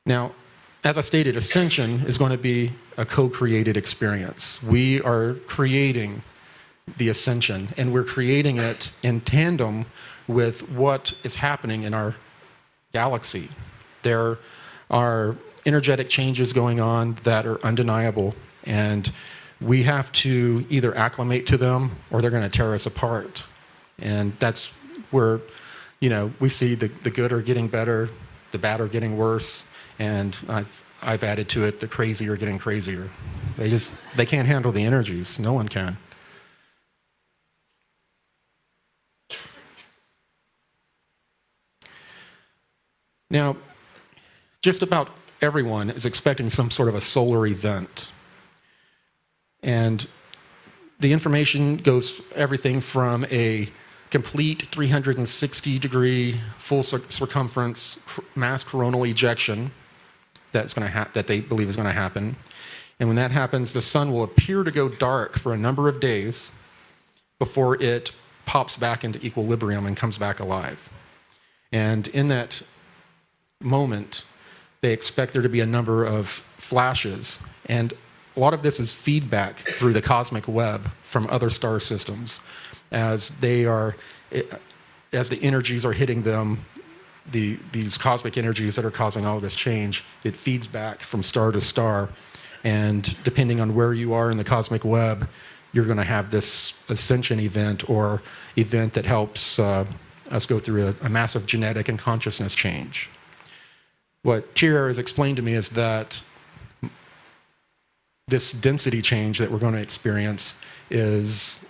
Now, as I stated, Ascension is going to be a co-created experience. We are creating the Ascension, and we're creating it in tandem with what is happening in our galaxy. There are energetic changes going on that are undeniable, and we have to either acclimate to them or they're going to tear us apart. And that's where, we see the good are getting better, the bad are getting worse, and I've added to it, the crazy are getting crazier. They can't handle the energies. No one can. Now, just about everyone is expecting some sort of a solar event. And the information goes everything from a complete 360-degree full circumference mass coronal ejection that they believe is going to happen. And when that happens, the sun will appear to go dark for a number of days before it pops back into equilibrium and comes back alive. And in that moment, they expect there to be a number of flashes, and a lot of this is feedback through the cosmic web from other star systems as the energies are hitting them, these cosmic energies that are causing all this change. It feeds back from star to star, and depending on where you are in the cosmic web, you're going to have this ascension event or event that helps us go through a massive genetic and consciousness change. What Thierry has explained to me is that this density change that we're going to experience is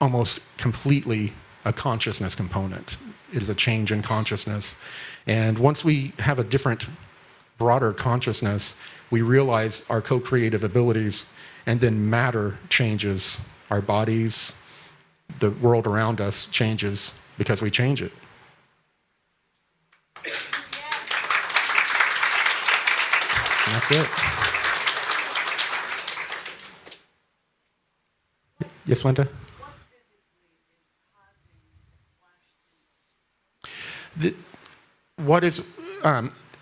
almost completely a consciousness component. It is a change in consciousness. And once we have a different, broader consciousness, we realize our co-creative abilities, and then matter changes. Our bodies, the world around us changes because we change it. And that's it. Yes, Linda? What is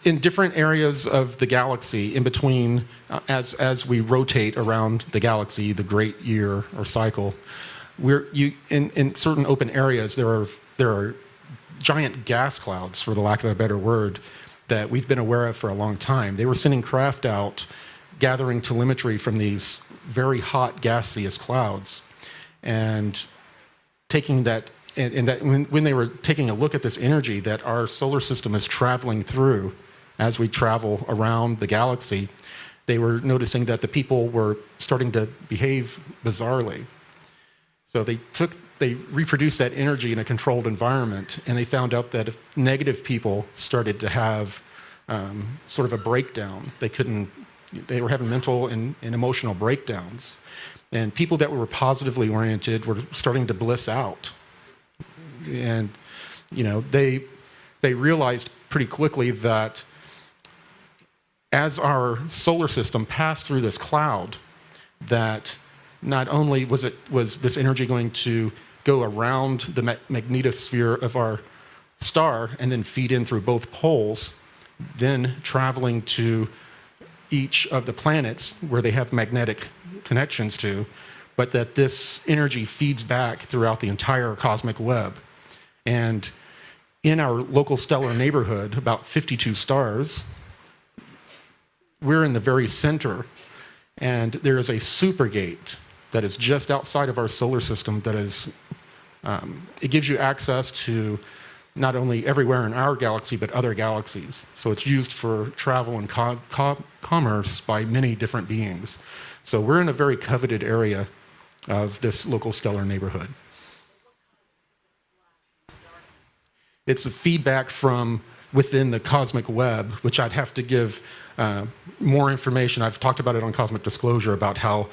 in different areas of the galaxy, in between, as we rotate around the galaxy, the great year or cycle, in certain open areas there are giant gas clouds, for the lack of a better word, that we've been aware of for a long time. They were sending craft out, gathering telemetry from these very hot gaseous clouds, and taking that. And that when they were taking a look at this energy that our solar system is traveling through as we travel around the galaxy, they were noticing that the people were starting to behave bizarrely. So they reproduced that energy in a controlled environment, and they found out that if negative people started to have sort of a breakdown, they were having mental and emotional breakdowns. And people that were positively oriented were starting to bliss out. And they realized pretty quickly that as our solar system passed through this cloud, that not only was this energy going to go around the magnetosphere of our star and then feed in through both poles, then traveling to each of the planets where they have magnetic connections to, but that this energy feeds back throughout the entire cosmic web. And in our local stellar neighborhood, about 52 stars, we're in the very center, and there is a supergate that is just outside of our solar system that is, it gives you access to not only everywhere in our galaxy, but other galaxies. So it's used for travel and commerce by many different beings. So we're in a very coveted area of this local stellar neighborhood. It's the feedback from within the cosmic web, which I'd have to give more information. I've talked about it on Cosmic Disclosure about how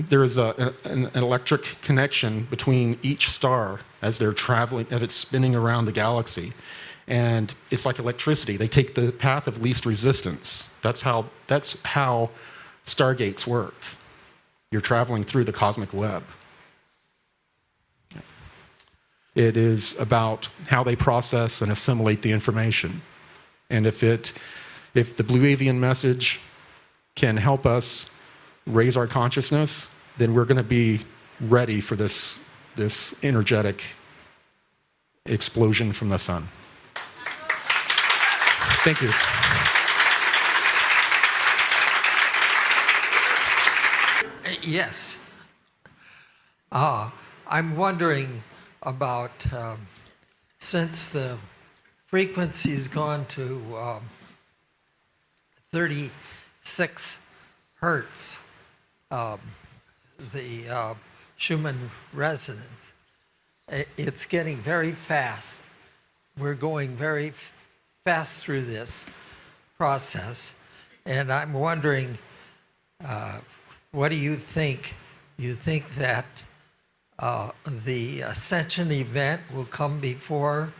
there is an electric connection between each star as they're traveling, as it's spinning around the galaxy. And it's like electricity. They take the path of least resistance. That's how stargates work. You're traveling through the cosmic web. It is about how they process and assimilate the information. And if it If the blue avian message can help us raise our consciousness, then we're going to be ready for this energetic explosion from the sun. Thank you. Yes. I'm wondering about, since the frequency's gone to 36 hertz, the Schumann resonance, it's getting very fast. We're going very fast through this process, and I'm wondering, what do you think? You think that the Ascension event will come before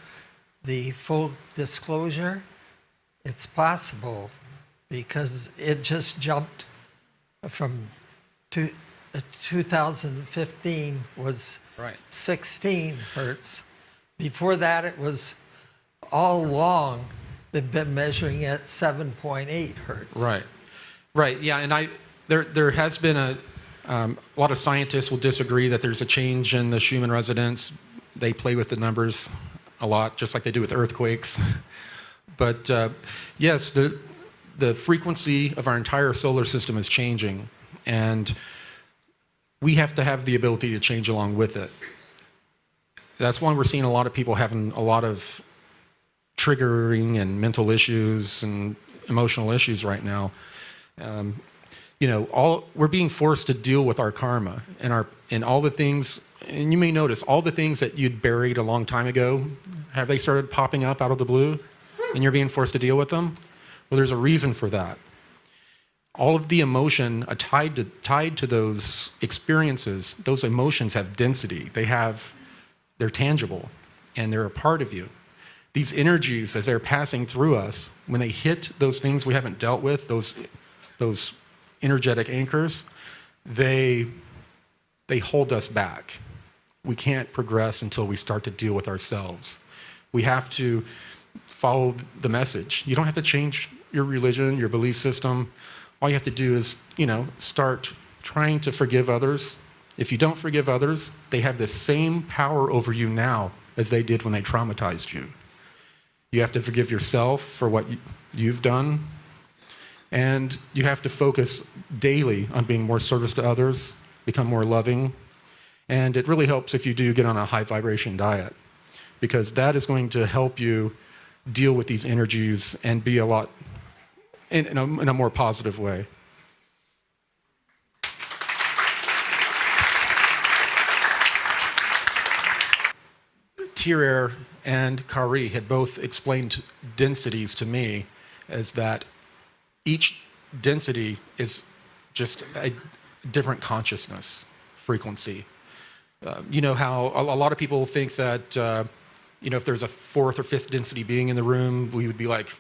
the full disclosure? It's possible, because it just jumped from 2015 was Right. 16 hertz. Before that, it was all along, they've been measuring at 7.8 hertz. Right. Right. Yeah. And there has been a lot of scientists will disagree that there's a change in the Schumann resonance. They play with the numbers a lot, just like they do with earthquakes. But yes, the frequency of our entire solar system is changing, and we have to have the ability to change along with it. That's why we're seeing a lot of people having a lot of triggering and mental issues and emotional issues right now. We're being forced to deal with our karma and all the things. And you may notice all the things that you'd buried a long time ago, have they started popping up out of the blue, and you're being forced to deal with them? Well, there's a reason for that. All of the emotion tied to those experiences, those emotions have density. They're tangible, and they're a part of you. These energies, as they're passing through us, when they hit those things we haven't dealt with, those energetic anchors, they hold us back. We can't progress until we start to deal with ourselves. We have to follow the message. You don't have to change your religion, your belief system. All you have to do is, start trying to forgive others. If you don't forgive others, they have the same power over you now as they did when they traumatized you. You have to forgive yourself for what you've done, and you have to focus daily on being more service to others, become more loving, and it really helps if you do get on a high vibration diet, because that is going to help you deal with these energies and be a lot in a more positive way. Thierry and Kari had both explained densities to me as that each density is just a different consciousness frequency. You know how a lot of people think that if there's a fourth or fifth density being in the room, we would be like,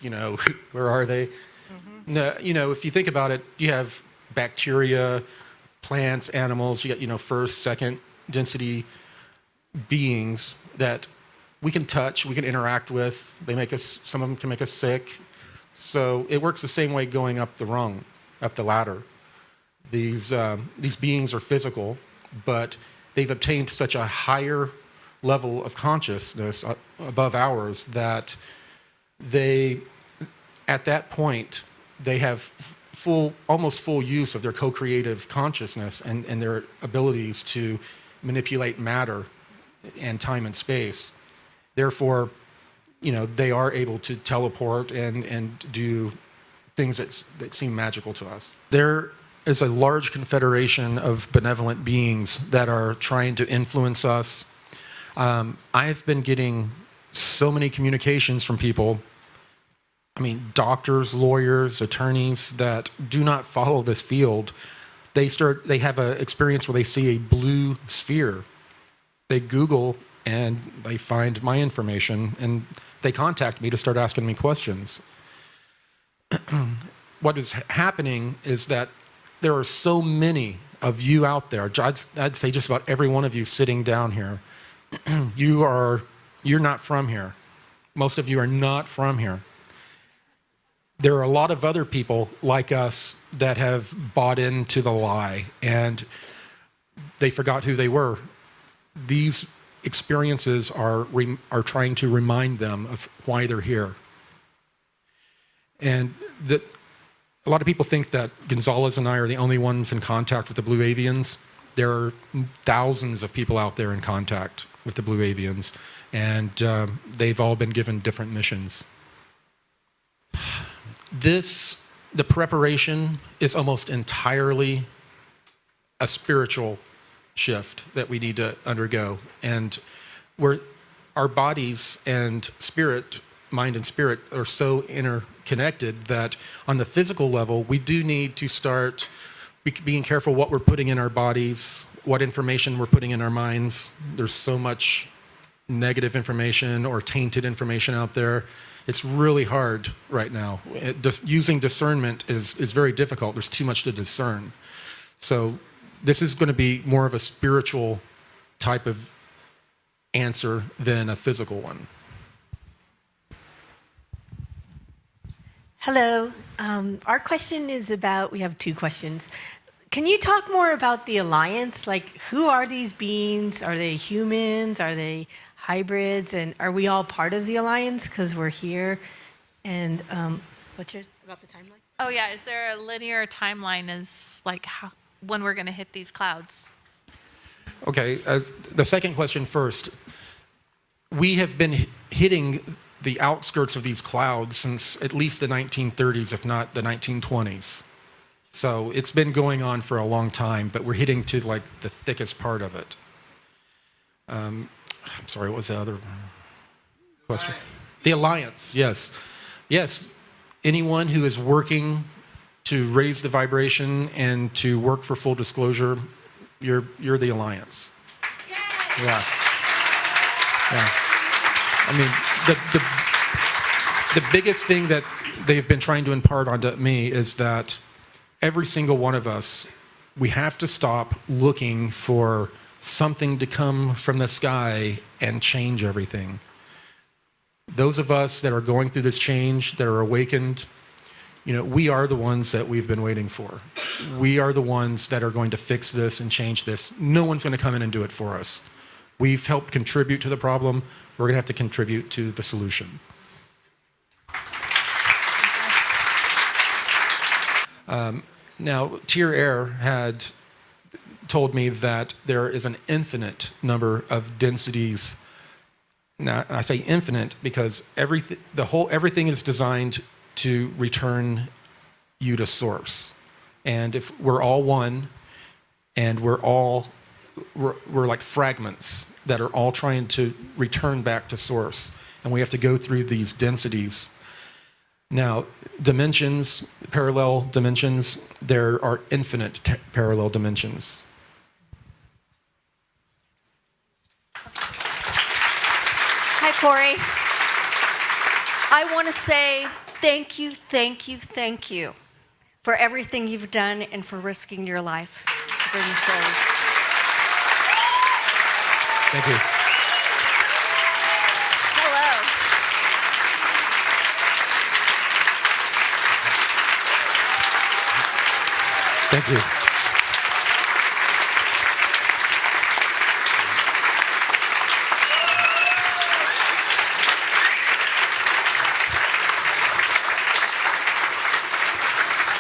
where are they? Mm-hmm. No, if you think about it, you have bacteria, plants, animals. You got first, second density beings that we can touch, we can interact with. Some of them can make us sick. So it works the same way going up the rung, up the ladder. These beings are physical, but they've obtained such a higher level of consciousness above ours that at that point, they have almost full use of their co-creative consciousness and their abilities to manipulate matter and time and space. Therefore, they are able to teleport and do things that seem magical to us. There is a large confederation of benevolent beings that are trying to influence us. I've been getting so many communications from people, doctors, lawyers, attorneys that do not follow this field. They have an experience where they see a blue sphere. They Google and they find my information and they contact me to start asking me questions. What is happening is that there are so many of you out there. I'd say just about every one of you sitting down here. You're not from here. Most of you are not from here. there are a lot of other people like us that have bought into the lie and they forgot who they were. These experiences are trying to remind them of why they're here. And that a lot of people think that Gonzalez and I are the only ones in contact with the blue avians. There are thousands of people out there in contact with the blue avians, and they've all been given different missions. The preparation is almost entirely a spiritual shift that we need to undergo. And our bodies and spirit, mind and spirit, are so interconnected that on the physical level, we do need to start being careful what we're putting in our bodies, what information we're putting in our minds. There's so much negative information or tainted information out there. It's really hard right now. Using discernment is very difficult. There's too much to discern. So this is going to be more of a spiritual type of answer than a physical one. Hello. Our question is about, we have two questions. Can you talk more about the Alliance? Like, who are these beings? Are they humans? Are they hybrids? And are we all part of the Alliance because we're here? And what's yours about the timeline? Oh yeah, is there a linear timeline as like when we're going to hit these clouds? Okay, the second question first. We have been hitting the outskirts of these clouds since at least the 1930s, if not the 1920s. So it's been going on for a long time, but we're hitting to like the thickest part of it. I'm sorry, what was the other question? The Alliance, yes. Yes, anyone who is working to raise the vibration and to work for full disclosure, you're the Alliance. Yay! Yeah. I mean, the biggest thing that they've been trying to impart onto me is that every single one of us, we have to stop looking for something to come from the sky and change everything. Those of us that are going through this change, that are awakened, we are the ones that we've been waiting for. We are the ones that are going to fix this and change this. No one's going to come in and do it for us. We've helped contribute to the problem. We're going to have to contribute to the solution. Now, Tier Air had told me that there is an infinite number of densities. Now, I say infinite because everything is designed to return you to source. And if we're all one, and we're like fragments that are all trying to return back to source, and we have to go through these densities. Now, dimensions, parallel dimensions, there are infinite parallel dimensions. Hi, Corey. I want to say thank you for everything you've done and for risking your life to bring this forward. Thank you. Hello. Thank you.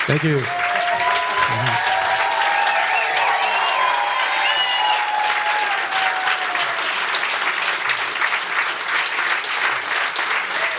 Thank you.